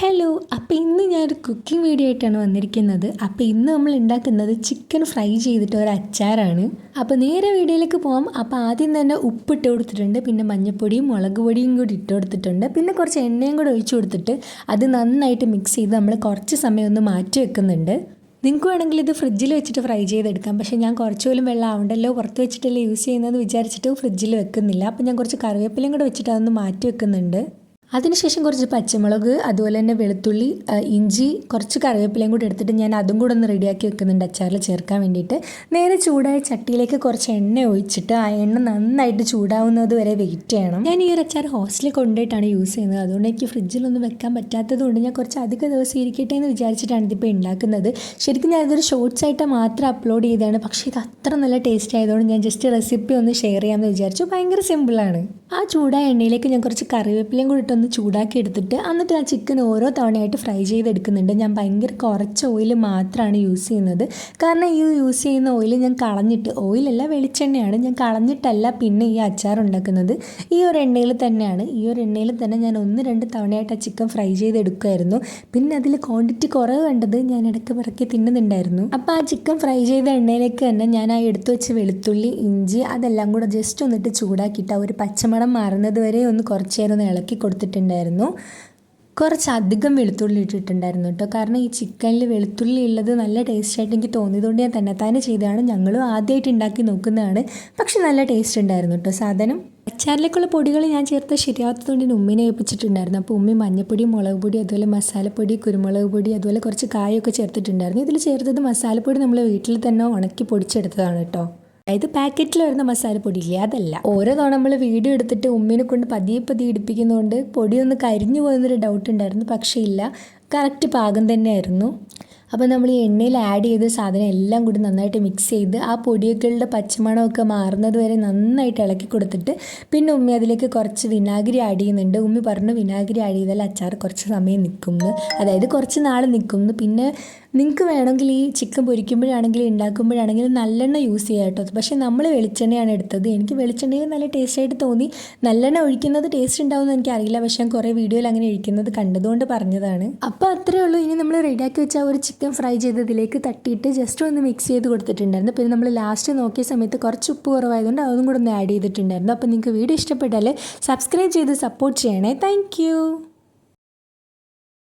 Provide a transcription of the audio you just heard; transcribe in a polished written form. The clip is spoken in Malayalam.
ഹലോ, അപ്പോൾ ഇന്ന് ഞാനൊരു കുക്കിംഗ് വീഡിയോ ആയിട്ടാണ് വന്നിരിക്കുന്നത്. അപ്പോൾ ഇന്ന് നമ്മൾ ഉണ്ടാക്കുന്നത് ചിക്കൻ ഫ്രൈ ചെയ്തിട്ട് ഒരു അച്ചാറാണ്. അപ്പോൾ നേരെ വീഡിയോയിലേക്ക് പോകാം. അപ്പോൾ ആദ്യം തന്നെ ഉപ്പിട്ട് കൊടുത്തിട്ടുണ്ട്, പിന്നെ മഞ്ഞൾപ്പൊടിയും മുളക് പൊടിയും കൂടി ഇട്ട് കൊടുത്തിട്ടുണ്ട്, പിന്നെ കുറച്ച് എണ്ണയും കൂടെ ഒഴിച്ചു കൊടുത്തിട്ട് അത് നന്നായിട്ട് മിക്സ് ചെയ്ത് നമ്മൾ കുറച്ച് സമയം ഒന്ന് മാറ്റി വെക്കുന്നുണ്ട്. നിങ്ങൾക്ക് വേണമെങ്കിൽ ഇത് ഫ്രിഡ്ജിൽ വെച്ചിട്ട് ഫ്രൈ ചെയ്തെടുക്കാം, പക്ഷേ ഞാൻ കുറച്ച് പോലും വെള്ളം ആവണ്ടല്ലോ, പുറത്ത് വെച്ചിട്ടല്ലേ യൂസ് ചെയ്യുന്നത് വിചാരിച്ചിട്ട് ഫ്രിഡ്ജിൽ വെക്കുന്നില്ല. അപ്പോൾ ഞാൻ കുറച്ച് കറിവേപ്പിലയും കൂടെ വെച്ചിട്ട് അതൊന്ന് മാറ്റി വെക്കുന്നുണ്ട്. അതിനുശേഷം കുറച്ച് പച്ചമുളക്, അതുപോലെ തന്നെ വെളുത്തുള്ളി, ഇഞ്ചി, കുറച്ച് കറിവേപ്പിലയും കൂടി എടുത്തിട്ട് ഞാൻ അതും കൂടെ ഒന്ന് റെഡിയാക്കി വെക്കുന്നുണ്ട് അച്ചാറിൽ ചേർക്കാൻ വേണ്ടിയിട്ട്. നേരെ ചൂടായ ചട്ടിയിലേക്ക് കുറച്ച് എണ്ണ ഒഴിച്ചിട്ട് ആ എണ്ണ നന്നായിട്ട് ചൂടാവുന്നത് വരെ വെയിറ്റ് ചെയ്യണം. ഞാൻ ഈ ഒരു അച്ചാർ ഹോസ്റ്റലിൽ കൊണ്ടുപോയിട്ടാണ് യൂസ് ചെയ്യുന്നത്, അതുകൊണ്ട് എനിക്ക് ഫ്രിഡ്ജിലൊന്നും വെക്കാൻ പറ്റാത്തത് കൊണ്ട് ഞാൻ കുറച്ച് അധിക ദിവസം ഇരിക്കട്ടെ എന്ന് വിചാരിച്ചിട്ടാണ് ഇതിപ്പോൾ ഉണ്ടാക്കുന്നത്. ശരിക്കും ഞാനിതൊരു ഷോർട്സ് ആയിട്ട് മാത്രം അപ്ലോഡ് ചെയ്തതാണ്, പക്ഷേ ഇത് അത്ര നല്ല ടേസ്റ്റ് ആയതുകൊണ്ട് ഞാൻ ജസ്റ്റ് റെസിപ്പി ഒന്ന് ഷെയർ ചെയ്യാമെന്ന് വിചാരിച്ചു. ഭയങ്കര സിമ്പിളാണ്. ആ ചൂടായ എണ്ണയിലേക്ക് ഞാൻ കുറച്ച് കറിവേപ്പിലയും കൂടി ഇട്ടൊന്ന് ചൂടാക്കി എടുത്തിട്ട് എന്നിട്ട് ആ ചിക്കൻ ഓരോ തവണയായിട്ട് ഫ്രൈ ചെയ്തെടുക്കുന്നുണ്ട്. ഞാൻ ഭയങ്കര കുറച്ച് ഓയിൽ മാത്രമാണ് യൂസ് ചെയ്യുന്നത്, കാരണം ഈ യൂസ് ചെയ്യുന്ന ഓയിൽ ഞാൻ കളഞ്ഞിട്ട്, ഓയിലല്ല വെളിച്ചെണ്ണയാണ്, ഞാൻ കളഞ്ഞിട്ടല്ല പിന്നെ ഈ അച്ചാർ ഉണ്ടാക്കുന്നത്. ഈ ഒരു എണ്ണയിൽ തന്നെയാണ്. ഈ ഒരു എണ്ണയിൽ തന്നെ ഞാൻ 1-2 തവണയായിട്ട് ആ ചിക്കൻ ഫ്രൈ ചെയ്തെടുക്കുമായിരുന്നു. പിന്നെ അതിൽ ക്വാണ്ടിറ്റി കുറവ് കണ്ടത് ഞാൻ ഇടയ്ക്ക് പിറക്കി തിന്നുന്നുണ്ടായിരുന്നു. അപ്പോൾ ആ ചിക്കൻ ഫ്രൈ ചെയ്ത എണ്ണയിലേക്ക് തന്നെ ഞാൻ ആ എടുത്തു വെച്ച വെളുത്തുള്ളി, ഇഞ്ചി അതെല്ലാം കൂടെ ജസ്റ്റ് ഒന്നിട്ട് ചൂടാക്കിയിട്ട് ആ ഒരു പച്ചമണം മാറുന്നത് വരെ ഒന്ന് കുറച്ച് നേരം ഒന്ന് ഇളക്കി കൊടുത്തിട്ടുണ്ടായിരുന്നു. കുറച്ചധികം വെളുത്തുള്ളി ഇട്ടിട്ടുണ്ടായിരുന്നു കേട്ടോ, കാരണം ഈ ചിക്കനിൽ വെളുത്തുള്ളി ഉള്ളത് നല്ല ടേസ്റ്റായിട്ട് എനിക്ക് തോന്നിയതുകൊണ്ട് ഞാൻ തന്നെത്താനെ ചെയ്തതാണ്. ഞങ്ങളും ആദ്യമായിട്ട് ഉണ്ടാക്കി നോക്കുന്നതാണ്, പക്ഷെ നല്ല ടേസ്റ്റ് ഉണ്ടായിരുന്നു കേട്ടോ സാധനം. അച്ചാറിലേക്കുള്ള പൊടികൾ ഞാൻ ചേർത്ത് ശരിയാവാത്തതുകൊണ്ട് ഞാൻ ഉമ്മിനെ ഏൽപ്പിച്ചിട്ടുണ്ടായിരുന്നു. അപ്പോൾ ഉമ്മി മഞ്ഞൾപ്പൊടി, മുളക് പൊടി, അതുപോലെ മസാലപ്പൊടി, കുരുമുളക് പൊടി, അതുപോലെ കുറച്ച് കായൊക്കെ ചേർത്തിട്ടുണ്ടായിരുന്നു. ഇതിൽ ചേർത്തത് മസാലപ്പൊടി നമ്മൾ വീട്ടിൽ തന്നെ ഉണക്കി പൊടിച്ചെടുത്തതാണ് കേട്ടോ. അതായത് പാക്കറ്റിൽ വരുന്ന മസാലപ്പൊടി ഇല്ലേ, അതല്ല. ഓരോ തവണ നമ്മൾ വീഡിയോ എടുത്തിട്ട് ഉമ്മീനെ കൊണ്ട് പതിയെ ഇടിപ്പിക്കുന്നതുകൊണ്ട് പൊടിയൊന്ന് കരിഞ്ഞു പോകുന്നൊരു ഡൗട്ട് ഉണ്ടായിരുന്നു, പക്ഷേ ഇല്ല, കറക്റ്റ് പാകം തന്നെയായിരുന്നു. അപ്പോൾ നമ്മൾ ഈ എണ്ണയിൽ ആഡ് ചെയ്ത സാധനം എല്ലാം കൂടി നന്നായിട്ട് മിക്സ് ചെയ്ത് ആ പൊടികളുടെ പച്ചമണമൊക്കെ മാറുന്നത് വരെ നന്നായിട്ട് ഇളക്കി കൊടുത്തിട്ട് പിന്നെ ഉമ്മി അതിലേക്ക് കുറച്ച് വിനാഗിരി ആഡ് ചെയ്യുന്നുണ്ട്. ഉമ്മി പറഞ്ഞു വിനാഗിരി ആഡ് ചെയ്താൽ അച്ചാർ കുറച്ച് സമയം നിൽക്കുന്നു, അതായത് കുറച്ച് നാൾ നിൽക്കുന്നു. പിന്നെ നിങ്ങൾക്ക് വേണമെങ്കിൽ ഈ ചിക്കൻ പൊരിക്കുമ്പോഴാണെങ്കിലും ഉണ്ടാക്കുമ്പോഴാണെങ്കിലും നല്ലെണ്ണ യൂസ് ചെയ്യാം കേട്ടോ, പക്ഷേ നമ്മൾ വെളിച്ചെണ്ണയാണ് എടുത്തത്. എനിക്ക് വെളിച്ചെണ്ണയിൽ നല്ല ടേസ്റ്റായിട്ട് തോന്നി. നല്ലെണ്ണ ഒഴിക്കുന്നത് ടേസ്റ്റ് ഉണ്ടാവുമെന്ന് എനിക്കറിയില്ല, പക്ഷേ ഞാൻ കുറേ വീഡിയോയിൽ അങ്ങനെ ഒഴിക്കുന്നത് കണ്ടതുകൊണ്ട് പറഞ്ഞതാണ്. അപ്പോൾ അത്രയേ ഉള്ളൂ. ഇനി നമ്മൾ റെഡിയാക്കി വെച്ച ഒരു ചിക്കൻ ഫ്രൈ ചെയ്തതിലേക്ക് തട്ടിയിട്ട് ജസ്റ്റ് ഒന്ന് മിക്സ് ചെയ്ത് കൊടുത്തിട്ടുണ്ടായിരുന്നു. പിന്നെ നമ്മൾ ലാസ്റ്റ് നോക്കിയ സമയത്ത് കുറച്ച് ഉപ്പ് കുറവായതുകൊണ്ട് അതൊന്നും കൂടെ ഒന്ന് ആഡ് ചെയ്തിട്ടുണ്ടായിരുന്നു. അപ്പോൾ നിങ്ങൾക്ക് വീഡിയോ ഇഷ്ടപ്പെട്ടാൽ സബ്സ്ക്രൈബ് ചെയ്ത് സപ്പോർട്ട് ചെയ്യണേ. താങ്ക്